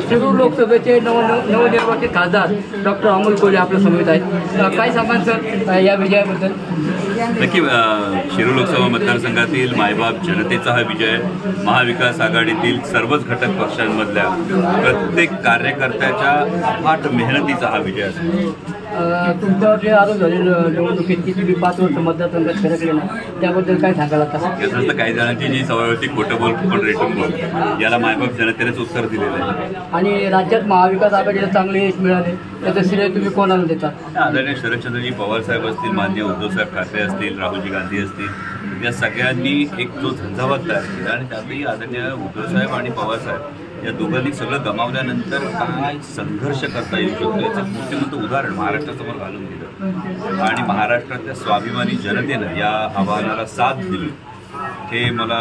शिरूर लोकसभेचे नवनिर्वाचित खासदार डॉक्टर अमोल कोल्हे आपल्या समेत आहेत. काय सांगाल सर या विजयाबद्दल? नक्की शिरूर लोकसभा मतदारसंघातील मायबाप जनतेचा हा विजय, महाविकास आघाडीतील सर्वच घटक पक्षांमधल्या प्रत्येक कार्यकर्त्याच्या अफाट मेहनतीचा हा विजय असतो. तुमच्यावर जे आरोप झाले निवडणुकीत की तुम्ही 5 वर्ष मतदारसंघात फिरकले ना, त्याबद्दल काय सांगाल आता? याचं तर काही जणांची जी सवय होती खोटं बोल पण रेटून बोल, याला मायबाप जनतेनेच उत्तर दिलेलं आहे. आणि राज्यात महाविकास आघाडीला चांगले यश मिळाले, त्याचं श्रेय तुम्ही कोणाला देता? आदरणीय शरदचंद्रजी पवार साहेब असतील, माननीय उद्धवसाहेब ठाकरे असतील, राहुलजी गांधी असतील, या सगळ्यांनी एक जो झंझावात तयार केला आणि त्यातही आदरणीय उद्धवसाहेब आणि पवारसाहेब या दोघांनी सगळं गमावल्यानंतर काय संघर्ष करता येऊ शकतो याचं मोठं उदाहरण महाराष्ट्रासमोर घालून दिलं आणि महाराष्ट्रातल्या स्वाभिमानी जनतेनं या आव्हानाला साथ दिली. हे मला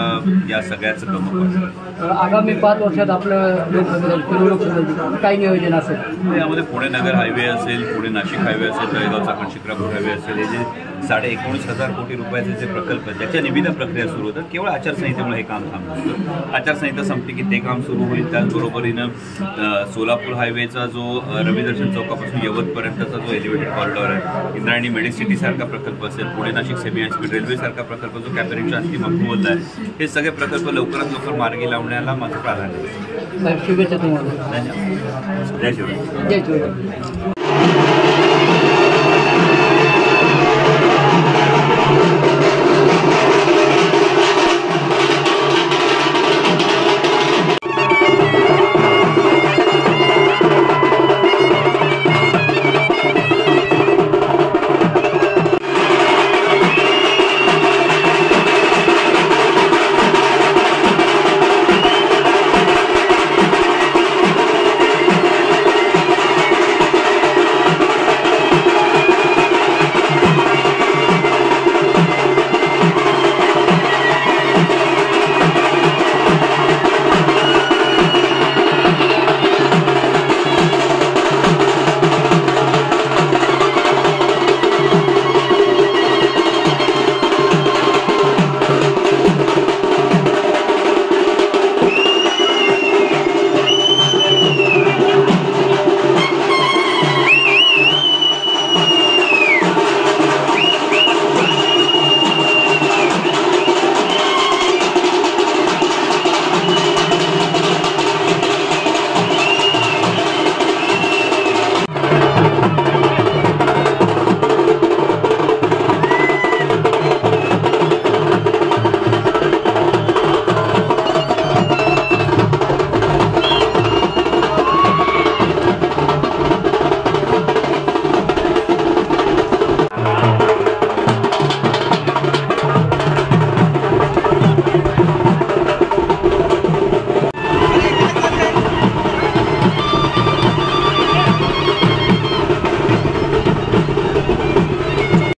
या सगळ्याचं गमक वाटतं. आगामी 5 वर्षात आपलं लोकसभेचं काय नियोजन असेल? यामध्ये पुणे नगर हायवे असेल, पुणे नाशिक हायवे असेल, तळेगाव चाकण शिक्रापूर हायवे असेल, हे जे 19,500 कोटी रुपयाचे जे प्रकल्प ज्याच्या निविदा प्रक्रिया सुरू होतात, केवळ आचारसंहितेमुळे हे काम थांबलं. आचारसंहिता संपली की ते काम सुरू होईल. त्याचबरोबरीनं सोलापूर हायवेचा जो रविदर्शन चौकापासून यवतपर्यंतचा जो एलिव्हेटेड कॉरिडॉर आहे, इंद्रायणी मेडिसिटी सारखा प्रकल्प असेल, Pune Nashik semi high speed railway सारखा प्रकल्प जो कॅबिनेटच्या अंतिम अप्रूव्हल आहे, हे सगळे प्रकल्प लवकरात लवकर मार्गी लावण्याला माझं प्राधान्य आहे. शुभेच्छा तुम्हाला. धन्यवाद. जय शिवराय. जय शिवराय.